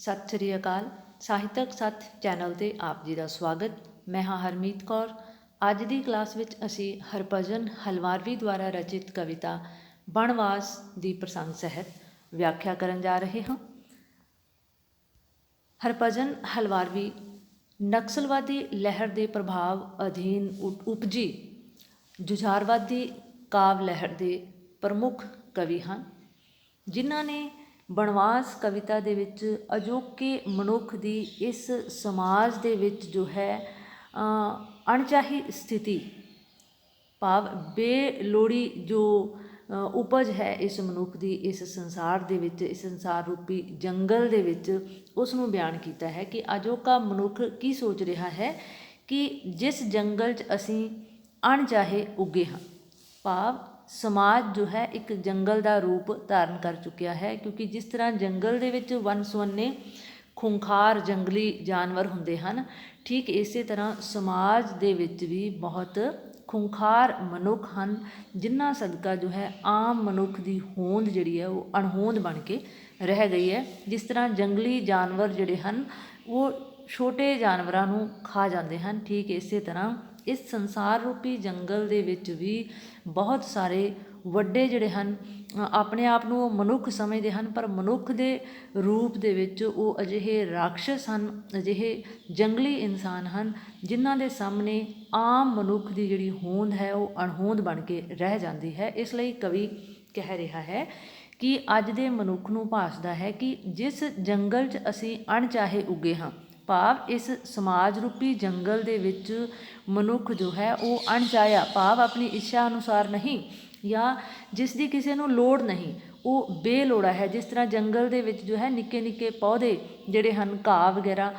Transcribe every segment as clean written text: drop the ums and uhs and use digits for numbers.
ਸਤਿ ਸ਼੍ਰੀ ਅਕਾਲ। ਸਾਹਿਤਕ ਸੱਥ ਚੈਨਲ 'ਤੇ ਆਪ ਜੀ ਦਾ ਸਵਾਗਤ। ਮੈਂ ਹਾਂ ਹਰਮੀਤ ਕੌਰ। ਅੱਜ ਦੀ ਕਲਾਸ ਵਿੱਚ ਅਸੀਂ ਹਰਭਜਨ ਹਲਵਾਰਵੀ ਦੁਆਰਾ ਰਚਿਤ ਕਵਿਤਾ ਬਣਵਾਸ ਦੀ ਪ੍ਰਸੰਗ ਸਹਿਤ ਵਿਆਖਿਆ ਕਰਨ ਜਾ ਰਹੇ ਹਾਂ। ਹਰਭਜਨ ਹਲਵਾਰਵੀ ਨਕਸਲਵਾਦੀ ਲਹਿਰ ਦੇ ਪ੍ਰਭਾਵ ਅਧੀਨ ਉਪਜੀ ਜੁਝਾਰਵਾਦੀ ਕਾਵ ਲਹਿਰ ਦੇ ਪ੍ਰਮੁੱਖ ਕਵੀ ਹਨ, ਜਿਨ੍ਹਾਂ ਨੇ ਬਣਵਾਸ ਕਵਿਤਾ ਦੇ ਵਿੱਚ ਅਜੋਕੇ ਮਨੁੱਖ ਦੀ ਇਸ ਸਮਾਜ ਦੇ ਵਿੱਚ ਜੋ ਹੈ ਅਣਚਾਹੀ ਸਥਿਤੀ ਭਾਵ ਬੇਲੋੜੀ ਜੋ ਉਪਜ ਹੈ ਇਸ ਮਨੁੱਖ ਦੀ ਇਸ ਸੰਸਾਰ ਦੇ ਵਿੱਚ, ਇਸ ਸੰਸਾਰ ਰੂਪੀ ਜੰਗਲ ਦੇ ਵਿੱਚ, ਉਸ ਨੂੰ ਬਿਆਨ ਕੀਤਾ ਹੈ ਕਿ ਅਜੋਕਾ ਮਨੁੱਖ ਕੀ ਸੋਚ ਰਿਹਾ ਹੈ ਕਿ ਜਿਸ ਜੰਗਲ 'ਚ ਅਸੀਂ ਅਣਚਾਹੇ ਉੱਗੇ ਹਾਂ, ਭਾਵ ਸਮਾਜ ਜੋ ਹੈ ਇੱਕ ਜੰਗਲ ਦਾ ਰੂਪ ਧਾਰਨ ਕਰ ਚੁੱਕਿਆ ਹੈ। ਕਿਉਂਕਿ ਜਿਸ ਤਰ੍ਹਾਂ ਜੰਗਲ ਦੇ ਵਿੱਚ ਵੰਨ ਸੁਵੰਨੇ ਖੂੰਖਾਰ ਜੰਗਲੀ ਜਾਨਵਰ ਹੁੰਦੇ ਹਨ, ਠੀਕ ਇਸੇ ਤਰ੍ਹਾਂ ਸਮਾਜ ਦੇ ਵਿੱਚ ਵੀ ਬਹੁਤ ਖੂੰਖਾਰ ਮਨੁੱਖ ਹਨ, ਜਿਨ੍ਹਾਂ ਸਦਕਾ ਜੋ ਹੈ ਆਮ ਮਨੁੱਖ ਦੀ ਹੋਂਦ ਜਿਹੜੀ ਹੈ ਉਹ ਅਣਹੋਂਦ ਬਣ ਕੇ ਰਹਿ ਗਈ ਹੈ। ਜਿਸ ਤਰ੍ਹਾਂ ਜੰਗਲੀ ਜਾਨਵਰ ਜਿਹੜੇ ਹਨ ਉਹ ਛੋਟੇ ਜਾਨਵਰਾਂ ਨੂੰ ਖਾ ਜਾਂਦੇ ਹਨ, ਠੀਕ ਇਸੇ ਤਰ੍ਹਾਂ ਇਸ ਸੰਸਾਰ ਰੂਪੀ ਜੰਗਲ ਦੇ ਵਿੱਚ ਵੀ ਬਹੁਤ ਸਾਰੇ ਵੱਡੇ ਜਿਹੜੇ ਹਨ ਆਪਣੇ ਆਪ ਨੂੰ ਉਹ ਮਨੁੱਖ ਸਮਝਦੇ ਹਨ, ਪਰ ਮਨੁੱਖ ਦੇ ਰੂਪ ਦੇ ਵਿੱਚ ਉਹ ਅਜਿਹੇ ਰਾਖਸ਼ ਹਨ, ਅਜਿਹੇ ਜੰਗਲੀ ਇਨਸਾਨ ਹਨ, ਜਿਨ੍ਹਾਂ ਦੇ ਸਾਹਮਣੇ ਆਮ ਮਨੁੱਖ ਦੀ ਜਿਹੜੀ ਹੋਂਦ ਹੈ ਉਹ ਅਣਹੋਂਦ ਬਣ ਕੇ ਰਹਿ ਜਾਂਦੀ ਹੈ। ਇਸ ਲਈ ਕਵੀ ਕਹਿ ਰਿਹਾ ਹੈ ਕਿ ਅੱਜ ਦੇ ਮਨੁੱਖ ਨੂੰ ਭਾਸਦਾ ਹੈ ਕਿ ਜਿਸ ਜੰਗਲ 'ਚ ਅਸੀਂ ਅਣਚਾਹੇ ਉੱਗੇ ਹਾਂ, ਭਾਵ ਇਸ ਸਮਾਜ ਰੂਪੀ ਜੰਗਲ ਦੇ ਵਿੱਚ ਮਨੁੱਖ ਜੋ ਹੈ ਉਹ ਅਣਚਾਹਿਆ, ਭਾਵ ਆਪਣੀ ਇੱਛਾ ਅਨੁਸਾਰ ਨਹੀਂ, ਜਾਂ ਜਿਸ ਦੀ ਕਿਸੇ ਨੂੰ ਲੋੜ ਨਹੀਂ, ਉਹ ਬੇਲੋੜਾ ਹੈ। ਜਿਸ ਤਰ੍ਹਾਂ ਜੰਗਲ ਦੇ ਵਿੱਚ ਜੋ ਹੈ ਨਿੱਕੇ ਨਿੱਕੇ ਪੌਦੇ ਜਿਹੜੇ ਹਨ, ਘਾਹ ਵਗੈਰਾ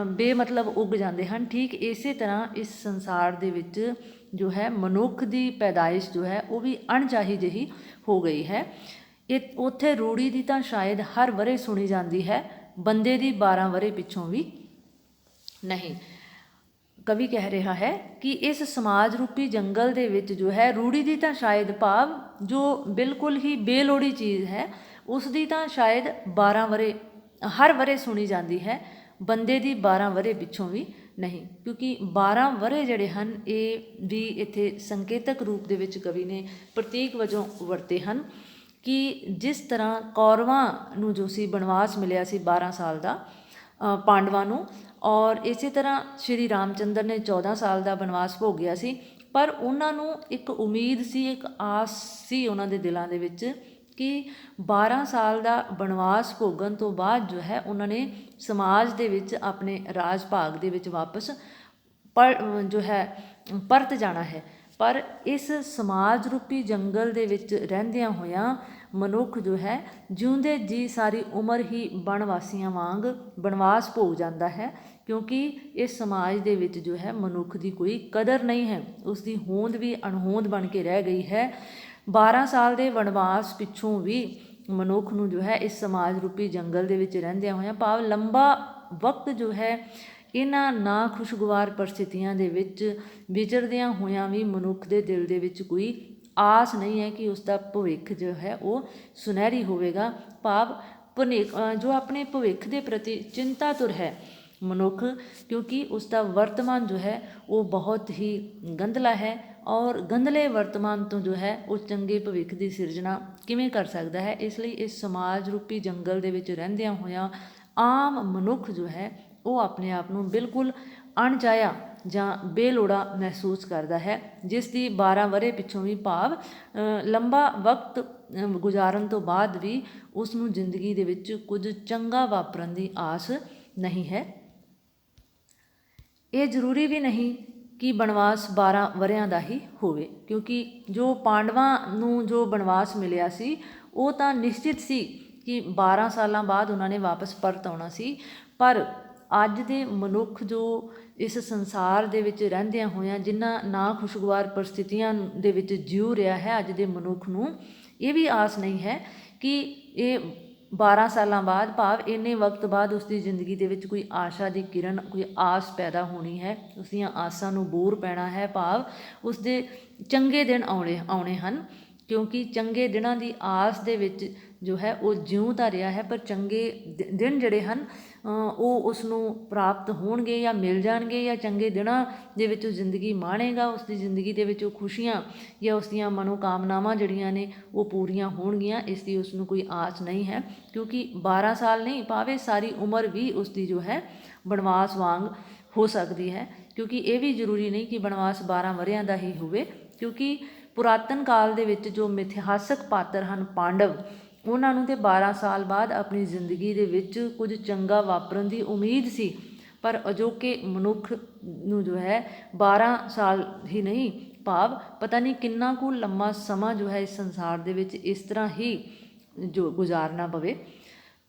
ਬੇਮਤਲਬ ਉੱਗ ਜਾਂਦੇ ਹਨ, ਠੀਕ ਇਸੇ ਤਰ੍ਹਾਂ ਇਸ ਸੰਸਾਰ ਦੇ ਵਿੱਚ ਜੋ ਹੈ ਮਨੁੱਖ ਦੀ ਪੈਦਾਇਸ਼ ਜੋ ਹੈ ਉਹ ਵੀ ਅਣਚਾਹੀ ਜਿਹੀ ਹੋ ਗਈ ਹੈ। ਇਹ ਉੱਥੇ ਰੂੜੀ ਦੀ ਤਾਂ ਸ਼ਾਇਦ ਹਰ ਵਰ੍ਹੇ ਸੁਣੀ ਜਾਂਦੀ ਹੈ, ਬੰਦੇ ਦੀ 12 ਵਰ੍ਹੇ ਪਿੱਛੋਂ ਵੀ ਨਹੀਂ। ਕਵੀ ਕਹਿ ਰਿਹਾ ਹੈ ਕਿ ਇਸ ਸਮਾਜ ਰੂਪੀ ਜੰਗਲ ਦੇ ਵਿੱਚ ਜੋ ਹੈ ਰੂੜੀ ਦੀ ਤਾਂ ਸ਼ਾਇਦ, ਭਾਵ ਜੋ ਬਿਲਕੁਲ ਹੀ ਬੇਲੋੜੀ ਚੀਜ਼ ਹੈ, ਉਸ ਦੀ ਤਾਂ ਸ਼ਾਇਦ 12 ਵਰ੍ਹੇ ਹਰ ਵਰ੍ਹੇ ਸੁਣੀ ਜਾਂਦੀ ਹੈ, ਬੰਦੇ ਦੀ 12 ਵਰ੍ਹੇ ਪਿੱਛੋਂ ਵੀ ਨਹੀਂ। ਕਿਉਂਕਿ 12 ਵਰ੍ਹੇ ਜਿਹੜੇ ਹਨ ਇਹ ਵੀ ਇੱਥੇ ਸੰਕੇਤਕ ਰੂਪ ਦੇ ਵਿੱਚ ਕਵੀ ਨੇ ਪ੍ਰਤੀਕ ਵਜੋਂ ਵਰਤੇ ਹਨ ਕਿ ਜਿਸ ਤਰ੍ਹਾਂ ਕੌਰਵਾਂ ਨੂੰ ਜੋ ਸੀ ਬਣਵਾਸ ਮਿਲਿਆ ਸੀ 12 ਸਾਲ ਦਾ ਪਾਂਡਵਾਂ ਨੂੰ, ਔਰ ਇਸੇ ਤਰ੍ਹਾਂ ਸ਼੍ਰੀ ਰਾਮ ਚੰਦਰ ਨੇ 14 ਸਾਲ ਦਾ ਬਣਵਾਸ ਭੋਗਿਆ ਸੀ, ਪਰ ਉਹਨਾਂ ਨੂੰ ਇੱਕ ਉਮੀਦ ਸੀ, ਇੱਕ ਆਸ ਸੀ ਉਹਨਾਂ ਦੇ ਦਿਲਾਂ ਦੇ ਵਿੱਚ ਕਿ 12 ਸਾਲ ਦਾ ਬਣਵਾਸ ਭੋਗਣ ਤੋਂ ਬਾਅਦ ਜੋ ਹੈ ਉਹਨਾਂ ਨੇ ਸਮਾਜ ਦੇ ਵਿੱਚ ਆਪਣੇ ਰਾਜ ਭਾਗ ਦੇ ਵਿੱਚ ਵਾਪਸ ਪਰਤ ਜਾਣਾ ਹੈ। ਪਰ ਇਸ ਸਮਾਜ ਰੂਪੀ ਜੰਗਲ ਦੇ ਵਿੱਚ ਰਹਿੰਦਿਆਂ ਹੋਇਆਂ ਮਨੁੱਖ ਜੋ ਹੈ ਜਿਉਂਦੇ ਜੀ ਸਾਰੀ ਉਮਰ ਹੀ ਬਣਵਾਸੀਆਂ ਵਾਂਗ ਬਣਵਾਸ ਭੋਗ ਜਾਂਦਾ ਹੈ, ਕਿਉਂਕਿ ਇਸ ਸਮਾਜ ਦੇ ਵਿੱਚ ਜੋ ਹੈ ਮਨੁੱਖ ਦੀ ਕੋਈ ਕਦਰ ਨਹੀਂ ਹੈ, ਉਸ ਦੀ ਹੋਂਦ ਵੀ ਅਣਹੋਂਦ ਬਣ ਕੇ ਰਹਿ ਗਈ ਹੈ। 12 ਸਾਲ ਦੇ ਵਣਵਾਸ ਪਿੱਛੋਂ ਵੀ ਮਨੁੱਖ ਨੂੰ ਜੋ ਹੈ ਇਸ ਸਮਾਜ ਰੂਪੀ ਜੰਗਲ ਦੇ ਵਿੱਚ ਰਹਿੰਦਿਆਂ ਹੋਇਆਂ, ਭਾਵ ਲੰਬਾ ਵਕਤ ਜੋ ਹੈ ਇਹਨਾਂ ਨਾ ਖੁਸ਼ਗਵਾਰ ਪਰਿਸਥਿਤੀਆਂ ਦੇ ਵਿੱਚ ਵਿਚਰਦਿਆਂ ਹੋਇਆਂ ਵੀ ਮਨੁੱਖ ਦੇ ਦਿਲ ਦੇ ਵਿੱਚ ਕੋਈ ਆਸ ਨਹੀਂ ਹੈ ਕਿ ਉਸ ਦਾ ਭਵਿੱਖ ਜੋ ਹੈ ਉਹ ਸੁਨਹਿਰੀ ਹੋਵੇਗਾ, ਭਾਵ ਜੋ ਆਪਣੇ ਭਵਿੱਖ ਦੇ ਪ੍ਰਤੀ ਚਿੰਤਾਤੁਰ ਹੈ ਮਨੁੱਖ, ਕਿਉਂਕਿ ਉਸ ਦਾ ਵਰਤਮਾਨ ਜੋ ਹੈ ਉਹ ਬਹੁਤ ਹੀ ਗੰਧਲਾ ਹੈ, ਔਰ ਗੰਧਲੇ ਵਰਤਮਾਨ ਤੋਂ ਜੋ ਹੈ ਉਹ ਚੰਗੇ ਭਵਿੱਖ ਦੀ ਸਿਰਜਣਾ ਕਿਵੇਂ ਕਰ ਸਕਦਾ ਹੈ। ਇਸ ਲਈ ਇਸ ਸਮਾਜ ਰੂਪੀ ਜੰਗਲ ਦੇ ਵਿੱਚ ਰਹਿੰਦਿਆਂ ਹੋਇਆਂ ਆਮ ਮਨੁੱਖ ਜੋ ਹੈ ਉਹ ਆਪਣੇ ਆਪ ਨੂੰ ਬਿਲਕੁਲ ਅਣਚਾਹਿਆ ਜਾਂ ਬੇਲੋੜਾ ਮਹਿਸੂਸ ਕਰਦਾ ਹੈ, ਜਿਸ ਦੀ 12 ਵਰ੍ਹੇ ਪਿੱਛੋਂ ਵੀ, ਭਾਵ ਲੰਬਾ ਵਕਤ ਗੁਜ਼ਾਰਨ ਤੋਂ ਬਾਅਦ ਵੀ ਉਸ ਨੂੰ ਜ਼ਿੰਦਗੀ ਦੇ ਵਿੱਚ ਕੁਝ ਚੰਗਾ ਵਾਪਰਨ ਦੀ ਆਸ ਨਹੀਂ ਹੈ। ਇਹ ਜ਼ਰੂਰੀ ਵੀ ਨਹੀਂ ਕਿ ਬਣਵਾਸ 12 ਵਰ੍ਹਿਆਂ ਦਾ ਹੀ ਹੋਵੇ, ਕਿਉਂਕਿ ਜੋ ਪਾਂਡਵਾਂ ਨੂੰ ਜੋ ਬਣਵਾਸ ਮਿਲਿਆ ਸੀ ਉਹ ਤਾਂ ਨਿਸ਼ਚਿਤ ਸੀ ਕਿ 12 ਸਾਲਾਂ ਬਾਅਦ ਉਹਨਾਂ ਨੇ ਵਾਪਸ ਪਰਤ ਆਉਣਾ ਸੀ। ਪਰ ਅੱਜ ਦੇ ਮਨੁੱਖ ਜੋ ਇਸ ਸੰਸਾਰ ਦੇ ਵਿੱਚ ਰਹਿੰਦਿਆਂ ਹੋਇਆਂ ਜਿਨ੍ਹਾਂ ਨਾ ਖੁਸ਼ਗਵਾਰ ਪਰਿਸਥਿਤੀਆਂ ਦੇ ਵਿੱਚ ਜਿਉ ਰਿਹਾ ਹੈ, ਅੱਜ ਦੇ ਮਨੁੱਖ ਨੂੰ ਇਹ ਵੀ ਆਸ ਨਹੀਂ ਹੈ ਕਿ ਇਹ 12 ਸਾਲਾਂ ਬਾਅਦ, ਭਾਵ ਇੰਨੇ ਵਕਤ ਬਾਅਦ ਉਸ ਦੀ ਜ਼ਿੰਦਗੀ ਦੇ ਵਿੱਚ ਕੋਈ ਆਸ਼ਾ ਦੀ ਕਿਰਨ, ਕੋਈ ਆਸ ਪੈਦਾ ਹੋਣੀ ਹੈ, ਉਸ ਦੀਆਂ ਆਸਾਂ ਨੂੰ ਬੂਰ ਪੈਣਾ ਹੈ, ਭਾਵ ਉਸ ਦੇ ਚੰਗੇ ਦਿਨ ਆਉਣੇ ਹਨ। ਕਿਉਂਕਿ ਚੰਗੇ ਦਿਨਾਂ ਦੀ ਆਸ ਦੇ ਵਿੱਚ ਜੋ ਹੈ ਉਹ ਜਿਉਂ ਤਾਂ ਰਿਹਾ ਹੈ, ਪਰ ਚੰਗੇ ਦਿਨ ਜਿਹੜੇ ਹਨ ਉਹ ਉਸ ਨੂੰ ਪ੍ਰਾਪਤ ਹੋਣਗੇ ਜਾਂ ਮਿਲ ਜਾਣਗੇ, ਜਾਂ ਚੰਗੇ ਦਿਨਾਂ ਦੇ ਵਿੱਚ ਉਹ ਜ਼ਿੰਦਗੀ ਮਾਣੇਗਾ, ਉਸ ਦੀ ਜ਼ਿੰਦਗੀ ਦੇ ਵਿੱਚ ਉਹ ਖੁਸ਼ੀਆਂ ਜਾਂ ਉਸ ਦੀਆਂ ਮਨੋਕਾਮਨਾਵਾਂ ਜਿਹੜੀਆਂ ਨੇ ਉਹ ਪੂਰੀਆਂ ਹੋਣਗੀਆਂ, ਇਸ ਦੀ ਉਸ ਨੂੰ ਕੋਈ ਆਸ ਨਹੀਂ ਹੈ। ਕਿਉਂਕਿ 12 ਸਾਲ ਨਹੀਂ ਭਾਵੇਂ ਸਾਰੀ ਉਮਰ ਵੀ ਉਸ ਦੀ ਜੋ ਹੈ ਬਨਵਾਸ ਵਾਂਗ ਹੋ ਸਕਦੀ ਹੈ। ਕਿਉਂਕਿ ਇਹ ਵੀ ਜ਼ਰੂਰੀ ਨਹੀਂ ਕਿ ਬਨਵਾਸ 12 ਵਰ੍ਹਿਆਂ ਦਾ ਹੀ ਹੋਵੇ, ਕਿਉਂਕਿ ਪੁਰਾਤਨ ਕਾਲ ਦੇ ਵਿੱਚ ਜੋ ਮਿਥਿਹਾਸਕ ਪਾਤਰ ਹਨ ਪਾਂਡਵ, ਉਹਨਾਂ ਨੂੰ ਤਾਂ 12 ਸਾਲ ਬਾਅਦ ਆਪਣੀ ਜ਼ਿੰਦਗੀ ਦੇ ਵਿੱਚ ਕੁਝ ਚੰਗਾ ਵਾਪਰਨ ਦੀ ਉਮੀਦ ਸੀ, ਪਰ ਅਜੋਕੇ ਮਨੁੱਖ ਨੂੰ ਜੋ ਹੈ 12 ਸਾਲ ਹੀ ਨਹੀਂ ਭਾਵ ਪਤਾ ਨਹੀਂ ਕਿੰਨਾ ਕੁ ਲੰਮਾ ਸਮਾਂ ਜੋ ਹੈ ਇਸ ਸੰਸਾਰ ਦੇ ਵਿੱਚ ਇਸ ਤਰ੍ਹਾਂ ਹੀ ਜੋ ਗੁਜ਼ਾਰਨਾ ਪਵੇ।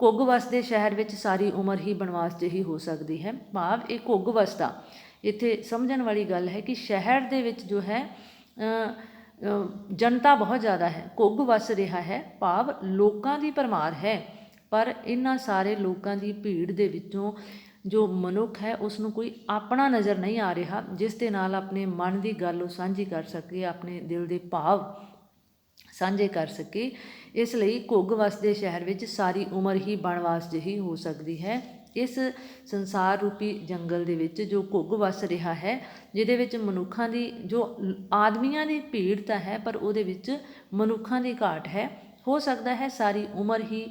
ਘੁੱਗ ਵਸਦੇ ਸ਼ਹਿਰ ਵਿੱਚ ਸਾਰੀ ਉਮਰ ਹੀ ਬਨਵਾਸ ਜਿਹੀ ਹੋ ਸਕਦੀ ਹੈ, ਭਾਵ ਇਹ ਘੁੱਗ ਵਸਦਾ। ਇੱਥੇ ਸਮਝਣ ਵਾਲੀ ਗੱਲ ਹੈ ਕਿ ਸ਼ਹਿਰ ਦੇ ਵਿੱਚ ਜੋ ਹੈ ਜਨਤਾ ਬਹੁਤ ਜ਼ਿਆਦਾ ਹੈ, ਘੁੱਗ ਵਸ ਰਿਹਾ ਹੈ, ਭਾਵ ਲੋਕਾਂ ਦੀ ਭਰਮਾਰ ਹੈ, ਪਰ ਇਹਨਾਂ ਸਾਰੇ ਲੋਕਾਂ ਦੀ ਭੀੜ ਦੇ ਵਿੱਚੋਂ ਜੋ ਮਨੁੱਖ ਹੈ ਉਸ ਨੂੰ ਕੋਈ ਆਪਣਾ ਨਜ਼ਰ ਨਹੀਂ ਆ ਰਿਹਾ, ਜਿਸ ਦੇ ਨਾਲ ਆਪਣੇ ਮਨ ਦੀ ਗੱਲ ਉਹ ਸਾਂਝੀ ਕਰ ਸਕੇ, ਆਪਣੇ ਦਿਲ ਦੇ ਭਾਵ ਸਾਂਝੇ ਕਰ ਸਕੇ। ਇਸ ਲਈ ਘੁੱਗ ਵਸਦੇ ਸ਼ਹਿਰ ਵਿੱਚ ਸਾਰੀ ਉਮਰ ਹੀ ਬਨਵਾਸ ਜਿਹੀ ਹੋ ਸਕਦੀ ਹੈ। ਇਸ ਸੰਸਾਰ ਰੂਪੀ ਜੰਗਲ ਦੇ ਵਿੱਚ ਜੋ ਘੁੱਗ ਵਸ ਰਿਹਾ ਹੈ, ਜਿਹਦੇ ਵਿੱਚ ਮਨੁੱਖਾਂ ਦੀ ਜੋ ਆਦਮੀਆਂ ਦੀ ਭੀੜ ਤਾਂ ਹੈ, ਪਰ ਉਹਦੇ ਵਿੱਚ ਮਨੁੱਖਾਂ ਦੀ ਘਾਟ ਹੈ। ਹੋ ਸਕਦਾ ਹੈ ਸਾਰੀ ਉਮਰ ਹੀ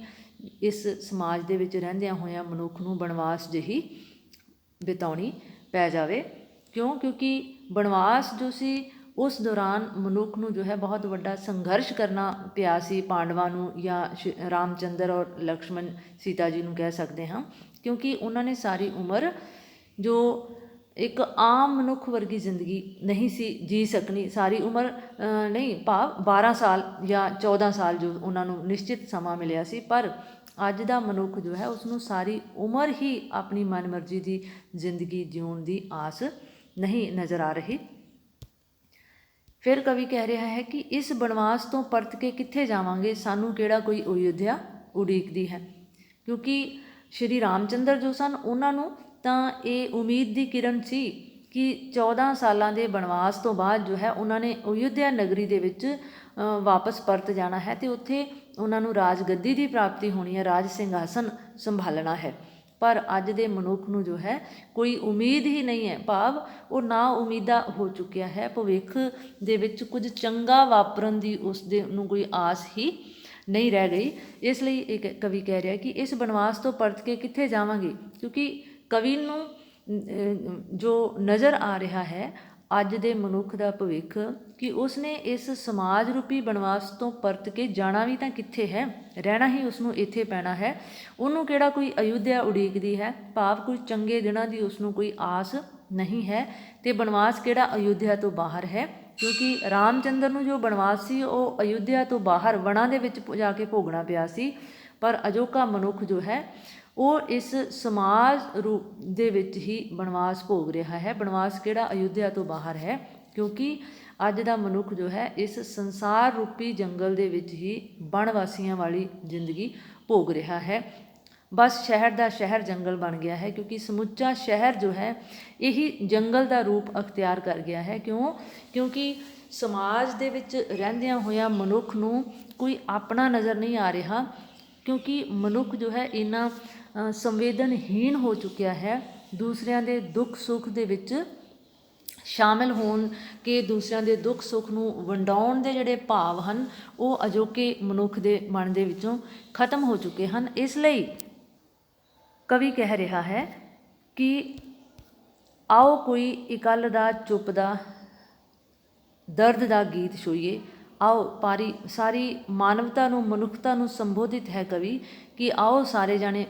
ਇਸ ਸਮਾਜ ਦੇ ਵਿੱਚ ਰਹਿੰਦਿਆਂ ਹੋਇਆਂ ਮਨੁੱਖ ਨੂੰ ਬਨਵਾਸ ਜਿਹੀ ਬਿਤਾਉਣੀ ਪੈ ਜਾਵੇ। ਕਿਉਂਕਿ ਬਨਵਾਸ ਜੋ ਸੀ ਉਸ ਦੌਰਾਨ ਮਨੁੱਖ ਨੂੰ ਜੋ ਹੈ ਬਹੁਤ ਵੱਡਾ ਸੰਘਰਸ਼ ਕਰਨਾ ਪਿਆ ਸੀ, ਪਾਂਡਵਾਂ ਨੂੰ ਜਾਂ ਰਾਮਚੰਦਰ ਔਰ ਲਕਸ਼ਮਣ ਸੀਤਾ ਜੀ ਨੂੰ ਕਹਿ ਸਕਦੇ ਹਾਂ, ਕਿਉਂਕਿ ਉਹਨਾਂ ਨੇ ਸਾਰੀ ਉਮਰ ਜੋ ਇੱਕ ਆਮ ਮਨੁੱਖ ਵਰਗੀ ਜ਼ਿੰਦਗੀ ਨਹੀਂ ਸੀ ਜੀ ਸਕਣੀ, ਸਾਰੀ ਉਮਰ ਨਹੀਂ ਭਾਵ 12 ਸਾਲ ਜਾਂ 14 ਸਾਲ ਜੋ ਉਹਨਾਂ ਨੂੰ ਨਿਸ਼ਚਿਤ ਸਮਾਂ ਮਿਲਿਆ ਸੀ, ਪਰ ਅੱਜ ਦਾ ਮਨੁੱਖ ਜੋ ਹੈ ਉਸਨੂੰ ਸਾਰੀ ਉਮਰ ਹੀ ਆਪਣੀ ਮਨਮਰਜ਼ੀ ਦੀ ਜ਼ਿੰਦਗੀ ਜਿਉਣ ਦੀ ਆਸ ਨਹੀਂ ਨਜ਼ਰ ਆ ਰਹੀ। ਫਿਰ ਕਵੀ ਕਹਿ ਰਿਹਾ ਹੈ ਕਿ ਇਸ ਬਨਵਾਸ ਤੋਂ ਪਰਤ ਕੇ ਕਿੱਥੇ ਜਾਵਾਂਗੇ, ਸਾਨੂੰ ਕਿਹੜਾ ਕੋਈ ਅਯੁੱਧਿਆ ਉਡੀਕਦੀ ਹੈ। ਕਿਉਂਕਿ ਸ਼੍ਰੀ ਰਾਮਚੰਦਰ ਜੋ ਸਨ ਉਹਨਾਂ ਨੂੰ ਤਾਂ ਇਹ ਉਮੀਦ ਦੀ ਕਿਰਨ ਸੀ ਕਿ 14 ਸਾਲਾਂ ਦੇ ਬਨਵਾਸ ਤੋਂ ਬਾਅਦ ਜੋ ਹੈ ਉਹਨਾਂ ਨੇ ਅਯੁੱਧਿਆ ਨਗਰੀ ਦੇ ਵਿੱਚ ਵਾਪਸ ਪਰਤ ਜਾਣਾ ਹੈ ਅਤੇ ਉੱਥੇ ਉਹਨਾਂ ਨੂੰ ਰਾਜ ਗੱਦੀ ਦੀ ਪ੍ਰਾਪਤੀ ਹੋਣੀ ਹੈ, ਰਾਜ ਸਿੰਘਾਸਨ ਸੰਭਾਲਣਾ ਹੈ। ਪਰ ਅੱਜ ਦੇ ਮਨੁੱਖ ਨੂੰ ਜੋ ਹੈ ਕੋਈ ਉਮੀਦ ਹੀ ਨਹੀਂ ਹੈ, ਭਾਵ ਉਹ ਨਾ ਉਮੀਦਾ ਹੋ ਚੁੱਕਿਆ ਹੈ, ਭਵਿੱਖ ਦੇ ਵਿੱਚ ਕੁਝ ਚੰਗਾ ਵਾਪਰਨ ਦੀ ਉਸ ਦੇ ਨੂੰ ਕੋਈ ਆਸ ਹੀ ਨਹੀਂ ਰਹਿ ਗਈ। ਇਸ ਲਈ ਇੱਕ ਕਵੀ ਕਹਿ ਰਿਹਾ ਕਿ ਇਸ ਬਨਵਾਸ ਤੋਂ ਪਰਤ ਕੇ ਕਿੱਥੇ ਜਾਵਾਂਗੇ, ਕਿਉਂਕਿ ਕਵੀ ਨੂੰ ਜੋ ਨਜ਼ਰ ਆ ਰਿਹਾ ਹੈ ਅੱਜ ਦੇ ਮਨੁੱਖ ਦਾ ਭਵਿੱਖ, ਕਿ ਉਸਨੇ ਇਸ ਸਮਾਜ ਰੂਪੀ ਬਨਵਾਸ ਤੋਂ ਪਰਤ ਕੇ ਜਾਣਾ ਵੀ ਤਾਂ ਕਿੱਥੇ ਹੈ, ਰਹਿਣਾ ਹੀ ਉਸਨੂੰ ਇੱਥੇ ਪੈਣਾ ਹੈ। ਉਹਨੂੰ ਕਿਹੜਾ ਕੋਈ ਅਯੁੱਧਿਆ ਉਡੀਕਦੀ ਹੈ, ਭਾਵ ਕੋਈ ਚੰਗੇ ਦਿਨਾਂ ਦੀ ਉਸਨੂੰ ਕੋਈ ਆਸ ਨਹੀਂ ਹੈ। ਅਤੇ ਬਨਵਾਸ ਕਿਹੜਾ ਅਯੁੱਧਿਆ ਤੋਂ ਬਾਹਰ ਹੈ, ਕਿਉਂਕਿ ਰਾਮਚੰਦਰ ਨੂੰ ਜੋ ਬਨਵਾਸ ਸੀ ਉਹ ਅਯੁੱਧਿਆ ਤੋਂ ਬਾਹਰ ਵਣਾਂ ਦੇ ਵਿੱਚ ਜਾ ਕੇ ਭੋਗਣਾ ਪਿਆ ਸੀ, ਪਰ ਅਜੋਕਾ ਮਨੁੱਖ ਜੋ ਹੈ ਉਹ ਇਸ ਸਮਾਜ ਰੂਪ ਦੇ ਵਿੱਚ ਹੀ ਬਨਵਾਸ ਭੋਗ ਰਿਹਾ ਹੈ। ਬਨਵਾਸ ਕਿਹੜਾ ਅਯੁੱਧਿਆ ਤੋਂ ਬਾਹਰ ਹੈ, ਕਿਉਂਕਿ ਅੱਜ ਦਾ ਮਨੁੱਖ ਜੋ ਹੈ ਇਸ ਸੰਸਾਰ ਰੂਪੀ ਜੰਗਲ ਦੇ ਵਿੱਚ ਹੀ ਬਨਵਾਸੀਆਂ ਵਾਲੀ ਜ਼ਿੰਦਗੀ ਭੋਗ ਰਿਹਾ ਹੈ। ਬਸ ਸ਼ਹਿਰ ਦਾ ਸ਼ਹਿਰ ਜੰਗਲ ਬਣ ਗਿਆ ਹੈ, ਕਿਉਂਕਿ ਸਮੁੱਚਾ ਸ਼ਹਿਰ ਜੋ ਹੈ ਇਹੀ ਜੰਗਲ ਦਾ ਰੂਪ ਅਖਤਿਆਰ ਕਰ ਗਿਆ ਹੈ। ਕਿਉਂਕਿ ਸਮਾਜ ਦੇ ਵਿੱਚ ਰਹਿੰਦਿਆਂ ਹੋਇਆਂ ਮਨੁੱਖ ਨੂੰ ਕੋਈ ਆਪਣਾ ਨਜ਼ਰ ਨਹੀਂ ਆ ਰਿਹਾ, ਕਿਉਂਕਿ ਮਨੁੱਖ ਜੋ ਹੈ ਇੰਨਾ ਸੰਵੇਦਨਹੀਣ ਹੋ ਚੁੱਕਿਆ ਹੈ, ਦੂਸਰਿਆਂ ਦੇ ਦੁੱਖ ਸੁੱਖ ਦੇ ਵਿੱਚ ਸ਼ਾਮਿਲ ਹੋਣ ਕਿ ਦੂਸਰਿਆਂ ਦੇ ਦੁੱਖ ਸੁੱਖ ਨੂੰ ਵੰਡਾਉਣ ਦੇ ਜਿਹੜੇ ਭਾਵ ਹਨ ਉਹ ਅਜੋਕੇ ਮਨੁੱਖ ਦੇ ਮਨ ਦੇ ਵਿੱਚੋਂ ਖਤਮ ਹੋ ਚੁੱਕੇ ਹਨ। ਇਸ ਲਈ ਕਵੀ ਕਹਿ ਰਿਹਾ ਹੈ ਕਿ ਆਓ ਕੋਈ ਇਕੱਲ ਦਾ ਚੁੱਪ ਦਾ ਦਰਦ ਦਾ ਗੀਤ ਛੋਈਏ। ਆਓ ਸਾਰੀ ਮਾਨਵਤਾ ਨੂੰ, ਮਨੁੱਖਤਾ ਨੂੰ ਸੰਬੋਧਿਤ ਹੈ ਕਵੀ ਕਿ ਆਓ ਸਾਰੇ ਜਾਣੇ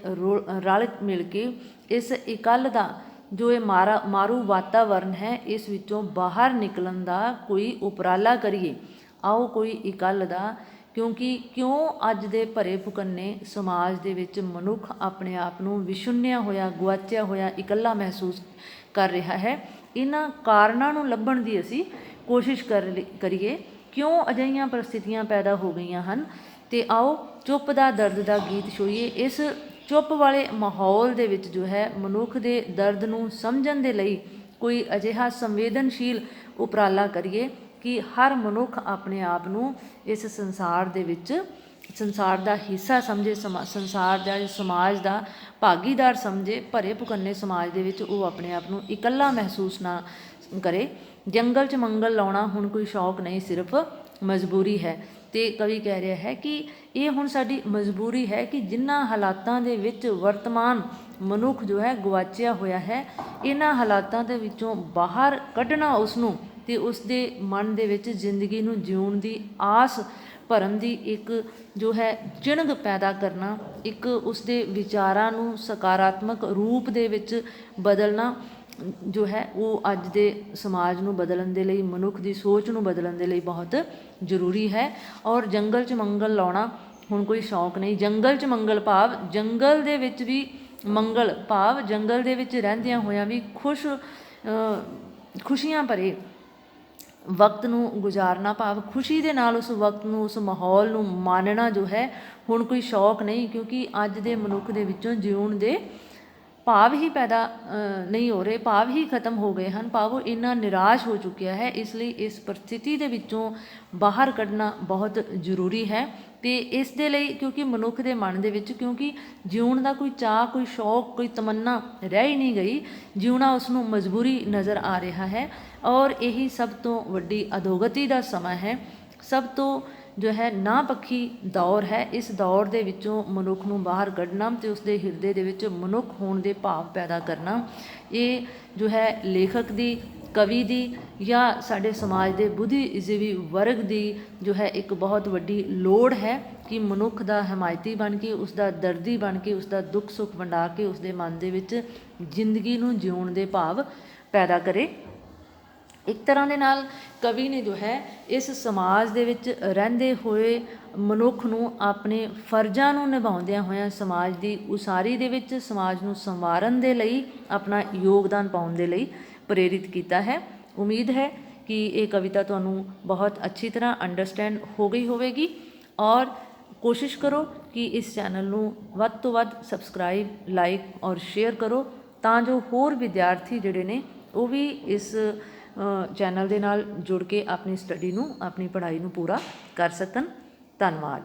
ਰਲ ਮਿਲ ਕੇ ਇਸ ਇਕੱਲ ਦਾ ਜੋ ਇਹ ਮਾਰੂ ਵਾਤਾਵਰਨ ਹੈ ਇਸ ਵਿੱਚੋਂ ਬਾਹਰ ਨਿਕਲਣ ਦਾ ਕੋਈ ਉਪਰਾਲਾ ਕਰੀਏ। ਆਓ ਕੋਈ ਇਕੱਲ ਦਾ, ਕਿਉਂਕਿ ਅੱਜ ਦੇ ਭਰੇ ਭੁਕੰਨੇ ਸਮਾਜ ਦੇ ਵਿੱਚ ਮਨੁੱਖ ਆਪਣੇ ਆਪ ਨੂੰ ਵਿਛੁੰਨਿਆ ਹੋਇਆ, ਗੁਆਚਿਆ ਹੋਇਆ, ਇਕੱਲਾ ਮਹਿਸੂਸ ਕਰ ਰਿਹਾ ਹੈ। ਇਹਨਾਂ ਕਾਰਨਾਂ ਨੂੰ ਲੱਭਣ ਦੀ ਅਸੀਂ ਕੋਸ਼ਿਸ਼ ਕਰੀਏ, ਕਿਉਂ ਅਜਿਹੀਆਂ ਪਰਿਸਥਿਤੀਆਂ ਪੈਦਾ ਹੋ ਗਈਆਂ ਹਨ, ਅਤੇ ਆਓ ਚੁੱਪ ਦਾ ਦਰਦ ਦਾ ਗੀਤ ਛੋਈਏ। ਇਸ ਚੁੱਪ ਵਾਲੇ ਮਾਹੌਲ ਦੇ ਵਿੱਚ ਜੋ ਹੈ ਮਨੁੱਖ ਦੇ ਦਰਦ ਨੂੰ ਸਮਝਣ ਦੇ ਲਈ ਕੋਈ ਅਜਿਹਾ ਸੰਵੇਦਨਸ਼ੀਲ ਉਪਰਾਲਾ ਕਰੀਏ ਕਿ ਹਰ ਮਨੁੱਖ ਆਪਣੇ ਆਪ ਨੂੰ ਇਸ ਸੰਸਾਰ ਦੇ ਵਿੱਚ ਸੰਸਾਰ ਦਾ ਹਿੱਸਾ ਸਮਝੇ, ਸੰਸਾਰ ਦਾ ਸਮਾਜ ਦਾ ਭਾਗੀਦਾਰ ਸਮਝੇ। ਭਰੇ ਭੁਕੰਨੇ ਸਮਾਜ ਦੇ ਵਿੱਚ ਉਹ ਆਪਣੇ ਆਪ ਨੂੰ ਇਕੱਲਾ ਮਹਿਸੂਸ ਨਾ ਕਰੇ। ਜੰਗਲ 'ਚ ਮੰਗਲ ਲਾਉਣਾ ਹੁਣ ਕੋਈ ਸ਼ੌਕ ਨਹੀਂ, ਸਿਰਫ ਮਜਬੂਰੀ ਹੈ। ਅਤੇ ਕਵੀ ਕਹਿ ਰਿਹਾ ਹੈ ਕਿ ਇਹ ਹੁਣ ਸਾਡੀ ਮਜਬੂਰੀ ਹੈ ਕਿ ਜਿਨ੍ਹਾਂ ਹਾਲਾਤਾਂ ਦੇ ਵਿੱਚ ਵਰਤਮਾਨ ਮਨੁੱਖ ਜੋ ਹੈ ਗੁਆਚਿਆ ਹੋਇਆ ਹੈ, ਇਹਨਾਂ ਹਾਲਾਤਾਂ ਦੇ ਵਿੱਚੋਂ ਬਾਹਰ ਕੱਢਣਾ ਉਸਨੂੰ, ਅਤੇ ਉਸਦੇ ਮਨ ਦੇ ਵਿੱਚ ਜ਼ਿੰਦਗੀ ਨੂੰ ਜਿਉਣ ਦੀ ਆਸ ਭਰਨ ਦੀ ਇੱਕ ਜੋ ਹੈ ਚਿਣਗ ਪੈਦਾ ਕਰਨਾ, ਇੱਕ ਉਸਦੇ ਵਿਚਾਰਾਂ ਨੂੰ ਸਕਾਰਾਤਮਕ ਰੂਪ ਦੇ ਵਿੱਚ ਬਦਲਣਾ ਜੋ ਹੈ ਉਹ ਅੱਜ ਦੇ ਸਮਾਜ ਨੂੰ ਬਦਲਣ ਦੇ ਲਈ, ਮਨੁੱਖ ਦੀ ਸੋਚ ਨੂੰ ਬਦਲਣ ਦੇ ਲਈ ਬਹੁਤ ਜ਼ਰੂਰੀ ਹੈ। ਔਰ ਜੰਗਲ 'ਚ ਮੰਗਲ ਲਾਉਣਾ ਹੁਣ ਕੋਈ ਸ਼ੌਕ ਨਹੀਂ। ਜੰਗਲ 'ਚ ਮੰਗਲ ਭਾਵ ਜੰਗਲ ਦੇ ਵਿੱਚ ਵੀ ਮੰਗਲ, ਭਾਵ ਜੰਗਲ ਦੇ ਵਿੱਚ ਰਹਿੰਦਿਆਂ ਹੋਇਆਂ ਵੀ ਖੁਸ਼ੀਆਂ ਭਰੇ ਵਕਤ ਨੂੰ ਗੁਜ਼ਾਰਨਾ, ਭਾਵ ਖੁਸ਼ੀ ਦੇ ਨਾਲ ਉਸ ਵਕਤ ਨੂੰ, ਉਸ ਮਾਹੌਲ ਨੂੰ ਮਾਣਨਾ ਜੋ ਹੈ ਹੁਣ ਕੋਈ ਸ਼ੌਕ ਨਹੀਂ। ਕਿਉਂਕਿ ਅੱਜ ਦੇ ਮਨੁੱਖ ਦੇ ਵਿੱਚੋਂ ਜਿਉਣ ਦੇ ਭਾਵ ਹੀ ਪੈਦਾ ਨਹੀਂ ਹੋ ਰਹੇ, ਭਾਵ ਹੀ ਖਤਮ ਹੋ ਗਏ ਹਨ, ਭਾਵ ਉਹ ਇੰਨਾ ਨਿਰਾਸ਼ ਹੋ ਚੁੱਕਿਆ ਹੈ। ਇਸ ਲਈ ਇਸ ਪਰਿਸਥਿਤੀ ਦੇ ਵਿੱਚੋਂ ਬਾਹਰ ਕੱਢਣਾ ਬਹੁਤ ਜ਼ਰੂਰੀ ਹੈ। ਅਤੇ ਇਸ ਦੇ ਲਈ ਕਿਉਂਕਿ ਮਨੁੱਖ ਦੇ ਮਨ ਦੇ ਵਿੱਚ ਕਿਉਂਕਿ ਜਿਉਣ ਦਾ ਕੋਈ ਚਾਅ, ਕੋਈ ਸ਼ੌਕ, ਕੋਈ ਤਮੰਨਾ ਰਹਿ ਹੀ ਨਹੀਂ ਗਈ, ਜਿਉਣਾ ਉਸਨੂੰ ਮਜਬੂਰੀ ਨਜ਼ਰ ਆ ਰਿਹਾ ਹੈ। ਔਰ ਇਹੀ ਸਭ ਤੋਂ ਵੱਡੀ ਅਧੋਗਤੀ ਦਾ ਸਮਾਂ ਹੈ, ਸਭ ਤੋਂ ਜੋ ਹੈ ਨਾ ਪੱਖੀ ਦੌਰ ਹੈ। ਇਸ ਦੌਰ ਦੇ ਵਿੱਚੋਂ ਮਨੁੱਖ ਨੂੰ ਬਾਹਰ ਕੱਢਣਾ ਅਤੇ ਉਸਦੇ ਹਿਰਦੇ ਦੇ ਵਿੱਚ ਮਨੁੱਖ ਹੋਣ ਦੇ ਭਾਵ ਪੈਦਾ ਕਰਨਾ, ਇਹ ਜੋ ਹੈ ਲੇਖਕ ਦੀ, ਕਵੀ ਦੀ ਜਾਂ ਸਾਡੇ ਸਮਾਜ ਦੇ ਬੁੱਧੀਜੀਵੀ ਵਰਗ ਦੀ ਜੋ ਹੈ ਇੱਕ ਬਹੁਤ ਵੱਡੀ ਲੋੜ ਹੈ ਕਿ ਮਨੁੱਖ ਦਾ ਹਮਾਇਤੀ ਬਣ ਕੇ, ਉਸਦਾ ਦਰਦੀ ਬਣ ਕੇ, ਉਸਦਾ ਦੁੱਖ ਸੁੱਖ ਵੰਡਾ ਕੇ ਉਸਦੇ ਮਨ ਦੇ ਵਿੱਚ ਜ਼ਿੰਦਗੀ ਨੂੰ ਜਿਉਣ ਦੇ ਭਾਵ ਪੈਦਾ ਕਰੇ। ਇੱਕ ਤਰ੍ਹਾਂ ਦੇ ਨਾਲ ਕਵੀ ਨੇ ਜੋ ਹੈ ਇਸ ਸਮਾਜ ਦੇ ਵਿੱਚ ਰਹਿੰਦੇ ਹੋਏ ਮਨੁੱਖ ਨੂੰ ਆਪਣੇ ਫਰਜ਼ਾਂ ਨੂੰ ਨਿਭਾਉਂਦਿਆਂ ਹੋਇਆਂ ਸਮਾਜ ਦੀ ਉਸਾਰੀ ਦੇ ਵਿੱਚ, ਸਮਾਜ ਨੂੰ ਸੰਵਾਰਨ ਦੇ ਲਈ, ਆਪਣਾ ਯੋਗਦਾਨ ਪਾਉਣ ਦੇ ਲਈ ਪ੍ਰੇਰਿਤ ਕੀਤਾ ਹੈ। ਉਮੀਦ ਹੈ ਕਿ ਇਹ ਕਵਿਤਾ ਤੁਹਾਨੂੰ ਬਹੁਤ ਅੱਛੀ ਤਰ੍ਹਾਂ ਅੰਡਰਸਟੈਂਡ ਹੋ ਗਈ ਹੋਵੇਗੀ। ਔਰ ਕੋਸ਼ਿਸ਼ ਕਰੋ ਕਿ ਇਸ ਚੈਨਲ ਨੂੰ ਵੱਧ ਤੋਂ ਵੱਧ ਸਬਸਕ੍ਰਾਈਬ, ਲਾਈਕ ਔਰ ਸ਼ੇਅਰ ਕਰੋ, ਤਾਂ ਜੋ ਹੋਰ ਵਿਦਿਆਰਥੀ ਜਿਹੜੇ ਨੇ ਉਹ ਵੀ ਇਸ ਚੈਨਲ ਦੇ ਨਾਲ ਜੁੜ ਕੇ ਆਪਣੀ ਸਟੱਡੀ ਨੂੰ, ਆਪਣੀ ਪੜ੍ਹਾਈ ਨੂੰ ਪੂਰਾ ਕਰ ਸਕਣ। ਧੰਨਵਾਦ।